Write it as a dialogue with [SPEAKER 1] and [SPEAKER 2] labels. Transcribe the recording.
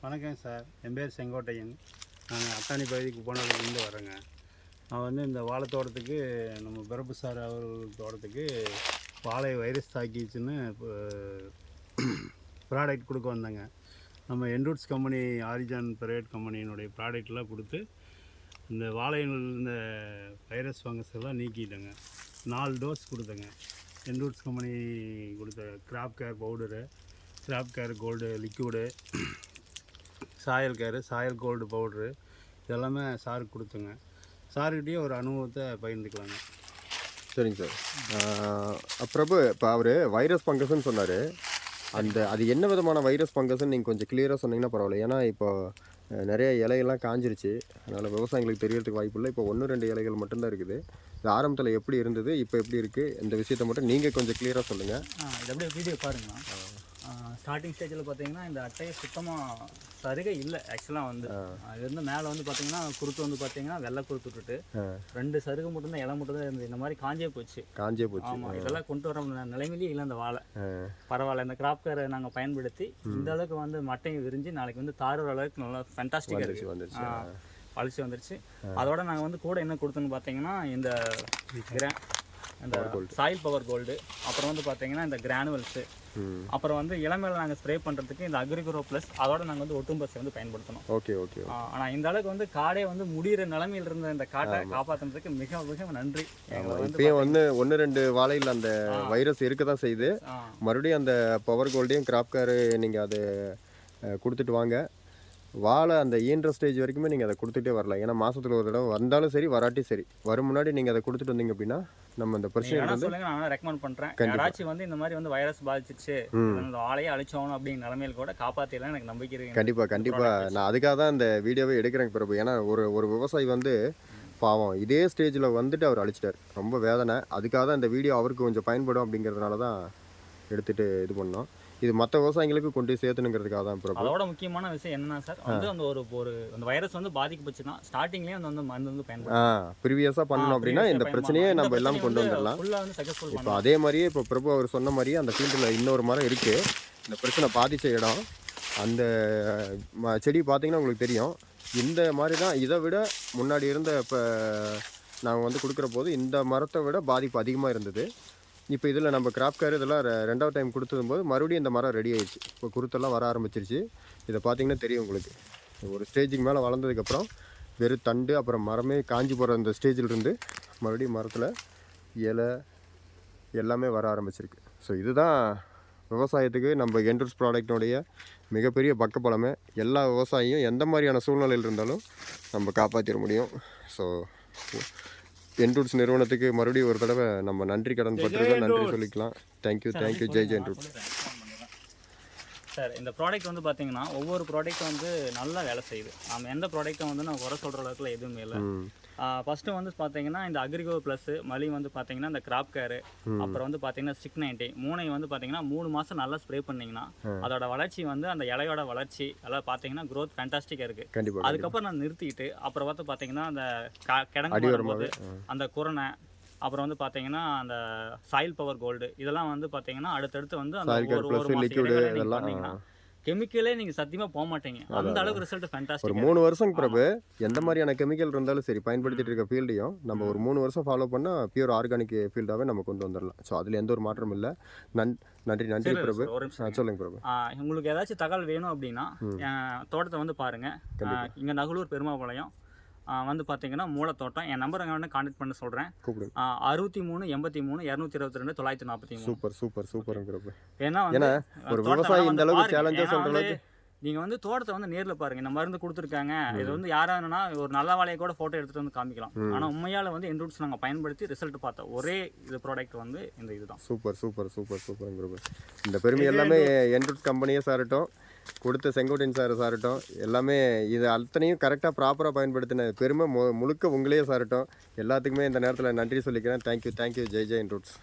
[SPEAKER 1] வணக்கம் சார். என் பேர் செங்கோட்டையன். நாங்கள் அத்தானி பகுதிக்கு போனதுலேருந்து வரேங்க. நான் வந்து இந்த வாழை தோட்டத்துக்கு நம்ம பிரபு சார் அவர்கள் தோட்டத்துக்கு வாழை வைரஸ் தாக்கிச்சுன்னு ப்ராடக்ட் கொடுக்க வந்தேங்க. நம்ம என்ரூட்ஸ் கம்பெனி ஆரிஜான் ப்ரைவேட் கம்பெனியினுடைய ப்ராடக்ட்லாம் கொடுத்து இந்த வாழையில் இந்த வைரஸ் ஃபங்கஸ் எல்லாம் நீக்கிட்டேங்க. 4 டோஸ் கொடுத்தேங்க. என்ரூட்ஸ் கம்பெனி கொடுத்த crop care powder, crop care gold liquid, soil gold powder இதெல்லாமே சாருக்கு கொடுத்துங்க. சார்கிட்டையும் ஒரு அனுபவத்தை பகிர்ந்துக்கலாங்க.
[SPEAKER 2] சரிங்க சார். பிரபு, இப்போ அவர் வைரஸ் ஃபங்கஸ்ன்னு சொன்னார். அது என்ன விதமான வைரஸ் ஃபங்கஸ்ன்னு நீங்கள் கொஞ்சம் கிளியராக சொன்னீங்கன்னா பரவாயில்ல. ஏன்னா இப்போ நிறைய இலையெல்லாம் காஞ்சிருச்சு, அதனால் விவசாயிகளுக்கு தெரியறதுக்கு வாய்ப்பு இல்லை. இப்போ 1-2 இலைகள் மட்டும்தான் இருக்குது. இது ஆரம்பத்தில் எப்படி இருந்தது, இப்போ எப்படி இருக்குது, இந்த விஷயத்தை மட்டும் நீங்கள் கொஞ்சம் கிளியராக சொல்லுங்கள்.
[SPEAKER 3] இது அப்படியே வீடியோ பாருங்களா. ஸ்டார்டிங் ஸ்டேஜில் பார்த்தீங்கன்னா இந்த அட்டையை சுத்தமாக சருகை இல்லை. ஆக்சுவலாக வந்து அது வந்து மேலே வந்து பார்த்தீங்கன்னா குருத்து வந்து பார்த்தீங்கன்னா வெள்ளை குருத்து விட்டுட்டு 2 சருகு மட்டும்தான், இலை மட்டும் தான் இருந்தது. இந்த மாதிரி காஞ்சே போச்சு. ஆமாம், இதெல்லாம் கொண்டு வர நிலைமையிலேயே இல்லை இந்த வாழை. பரவாயில்ல, இந்த கிராப் கேரை நாங்கள் பயன்படுத்தி இந்த அளவுக்கு வந்து மட்டையும் விரிஞ்சு நாளைக்கு வந்து தாறுற அளவுக்கு நல்லா ஃபேண்டாஸ்டிக்காக இருக்குது, வளர்ச்சி வந்துருச்சு. அதோட நாங்கள் வந்து கூட என்ன கொடுத்தோன்னு பார்த்தீங்கன்னா இந்த சாயில் பவர் கோல்டு, அப்புறம் வந்து பார்த்தீங்கன்னா இந்த கிரானுவல்ஸு, அப்புறம் வந்து இளமையில நாங்கள் ஸ்ப்ரே பண்ணுறதுக்கு இந்த அக்ரிகுரோ ப்ளஸ், அதோட நாங்கள் வந்து ஒட்டும்பஸை வந்து பயன்படுத்தணும்.
[SPEAKER 2] ஓகே.
[SPEAKER 3] ஆனால் இந்த அளவுக்கு வந்து காடே வந்து முடிகிற நிலைமையில் இருந்த இந்த காட்டை காப்பாற்றுறதுக்கு மிக மிக நன்றி.
[SPEAKER 2] இப்பயும் வந்து 1-2 வாழையில் அந்த வைரஸ் இருக்க தான் செய்யுது. மறுபடியும் அந்த பவர் கோல்டையும் கிராப் கேரு நீங்கள் அதை கொடுத்துட்டு வாங்க. வாழை அந்த ஈன்ற ஸ்டேஜ் வரைக்குமே நீங்கள் அதை கொடுத்துட்டே வரலாம். ஏன்னா மாதத்தில் ஒரு தடவை வந்தாலும் சரி, வராட்டி சரி, வரும் முன்னாடி நீங்கள் அதை கொடுத்துட்டு வந்தீங்க அப்படின்னா நம்ம இந்த பிரச்சனை வந்து
[SPEAKER 3] நான் ரெக்கமெண்ட் பண்ணுறேன். யாராச்சும் வந்து இந்த மாதிரி வந்து வைரஸ் பாதிச்சிச்சு, இந்த வாழையை அழிச்சோணும் அப்படிங்கிற நிலைமையில கூட காப்பாற்றிடலாம் எனக்கு நம்பிக்கை இருக்கு.
[SPEAKER 2] கண்டிப்பாக நான் அதுக்காக தான் இந்த வீடியோவை எடுக்கிறேன் பிரபு. ஏன்னா ஒரு விவசாயி வந்து பாவம் இதே ஸ்டேஜில் வந்துட்டு அவர் அழிச்சிட்டார், ரொம்ப வேதனை. அதுக்காக தான் இந்த வீடியோ அவருக்கு கொஞ்சம் பயன்படும் அப்படிங்கிறதுனால தான் எடுத்துகிட்டு இது பண்ணோம். இது மற்ற விவசாயிகளுக்கு கொண்டு சேர்த்துனுங்கிறதுக்காக தான் பிரபு.
[SPEAKER 3] அதோட முக்கியமான விஷயம் என்னன்னா சார், வந்து அந்த ஒரு அந்த வைரஸ் வந்து பாதிக்கப்பட்டுச்சுன்னா ஸ்டார்டிங்லேயே வந்து மருந்து வந்து பயன்படுத்தணும்.
[SPEAKER 2] ப்ரீவியஸாக பண்ணணும் அப்படின்னா இந்த பிரச்சனையே நம்ம எல்லாம் கொண்டு வந்துடலாம். இப்போ அதே மாதிரியே இப்போ பிரபு அவர் சொன்ன மாதிரியே அந்த ஃபீல்டில் இன்னொரு மரம் இருக்குது. இந்த பிரச்சனை பாதித்த இடம், அந்த செடி பார்த்தீங்கன்னா உங்களுக்கு தெரியும். இந்த மாதிரி தான் இதை விட முன்னாடி இருந்த இப்போ நாங்கள் வந்து கொடுக்குற போது இந்த மரத்தை விட பாதிப்பு அதிகமாக இருந்தது. இப்போ இதில் நம்ம கிராப் கேர் இதெல்லாம் 2வது டைம் கொடுத்ததும் போது மறுபடியும் இந்த மரம் ரெடி ஆயிடுச்சு. இப்போ குருத்தெல்லாம் வர ஆரம்பிச்சிருச்சு. இதை பார்த்தீங்கன்னா தெரியும் உங்களுக்கு. ஒரு ஸ்டேஜுக்கு மேலே வளர்ந்ததுக்கப்புறம் வெறும் தண்டு, அப்புறம் மரமே காஞ்சி போகிற அந்த ஸ்டேஜில் இருந்து மறுபடியும் மரத்தில் இலை எல்லாமே வர ஆரம்பிச்சிருக்கு. ஸோ இதுதான் விவசாயத்துக்கு நம்ம என்ரூட்ஸ் ப்ராடக்டினுடைய மிகப்பெரிய பக்கபலமே. எல்லா விவசாயியும் எந்த மாதிரியான சூழ்நிலையில் இருந்தாலும் நம்ம காப்பாற்றிட முடியும். ஸோ என்ரூட்ஸ் நிறுவனத்துக்கு மறுபடியும் ஒரு தடவை நம்ம நன்றி கடன் பட்டிருக்கோம், நன்றி சொல்லிக்கலாம். தேங்க்யூ. ஜெய் என்ரூட்ஸ்
[SPEAKER 3] சார். இந்த ப்ராடக்ட் வந்து பார்த்தீங்கன்னா ஒவ்வொரு ப்ராடக்ட்டும் வந்து நல்லா வேலை செய்யுது. நம்ம எந்த ப்ராடக்ட்டை வந்து நான் குறை சொல்கிற அளவுக்குல எதுவுமே இல்லை. ஃபஸ்ட்டு வந்து பார்த்தீங்கன்னா இந்த அக்ரிகோ ப்ளஸ் மலி வந்து பார்த்தீங்கன்னா இந்த கிராப் கேரு, அப்புறம் வந்து பார்த்தீங்கன்னா 690 மூணை வந்து பார்த்தீங்கன்னா 3 மாதம் நல்லா ஸ்ப்ரே பண்ணிங்கன்னா அதோட வளர்ச்சி வந்து அந்த இலையோட வளர்ச்சி எல்லாம் பார்த்தீங்கன்னா க்ரோத் ஃபேண்டாஸ்டிக்காக இருக்குது. அதுக்கப்புறம் நான் நிறுத்திக்கிட்டு அப்புறம் வந்து பார்த்தீங்கன்னா அந்த கிடங்கு வரும்போது அந்த குரணை, அப்புறம் வந்து பார்த்தீங்கன்னா அந்த சாயில் பவர் கோல்டு, இதெல்லாம் வந்து பார்த்தீங்கன்னா அடுத்தடுத்து வந்து அந்த ஒரு கெமிக்கலே நீங்கள் சத்தியமாக போக மாட்டீங்க. அந்த அளவுக்கு ரிசல்ட் ஃபேண்டாஸ்டிக்.
[SPEAKER 2] ஒரு 3 வருஷம் பிறகு எந்த மாதிரியான கெமிக்கல் இருந்தாலும் சரி பயன்படுத்திட்டு இருக்க ஃபீல்டையும் நம்ம ஒரு 3 வருஷம் ஃபாலோ பண்ணால் பியூர் ஆர்கானிக் ஃபீல்டாகவே நம்ம கொண்டு வந்துடலாம். ஸோ அதில் எந்த ஒரு மாற்றமும் இல்லை. நன்றி பிரபு. சொல்லுங்கள் பிரபு.
[SPEAKER 3] உங்களுக்கு ஏதாச்சும் தகவல் வேணும் அப்படின்னா தோட்டத்தை வந்து பாருங்கள். இங்கே நகுலூர் பெருமாபாளையம் வந்து பார்த்தீங்கன்னா மூலத்தோட்டம். என் நம்பர் அங்கே வந்து கான்டாக்ட் பண்ண சொல்கிறேன். 63 83 222 943.
[SPEAKER 2] சூப்பர்.
[SPEAKER 3] ஏன்னா
[SPEAKER 2] ஒரு விவசாயி இந்த அளவுக்கு சேலஞ்சா சொல்ற அளவுக்கு
[SPEAKER 3] நீங்கள் வந்து தோட்டத்தை வந்து நேரில் பாருங்கள். இந்த மருந்து கொடுத்துருக்காங்க. இது வந்து யாரானா ஒரு நல்ல வாழையை கூட ஃபோட்டோ எடுத்துகிட்டு வந்து காமிக்கலாம். ஆனால் உண்மையால் வந்து என்ரூட்ஸ் நாங்கள் பயன்படுத்தி ரிசல்ட் பார்த்தோம். ஒரே இது ப்ராடக்ட் வந்து இந்த இதுதான்.
[SPEAKER 2] சூப்பர். இந்த பெருமை எல்லாமே என்ரூட்ஸ் கம்பெனியே சாரட்டும், கொடுத்த செங்கோட்டையன் சாரட்டும், எல்லாமே இது அத்தனையும் கரெக்டாக ப்ராப்பராக பயன்படுத்தின பெருமை முழுக்க உங்களையே சாரட்டும். எல்லாத்துக்குமே இந்த நேரத்தில் நன்றி சொல்லிக்கிறேன். தேங்க்யூ. ஜெய் என்ரூட்ஸ்.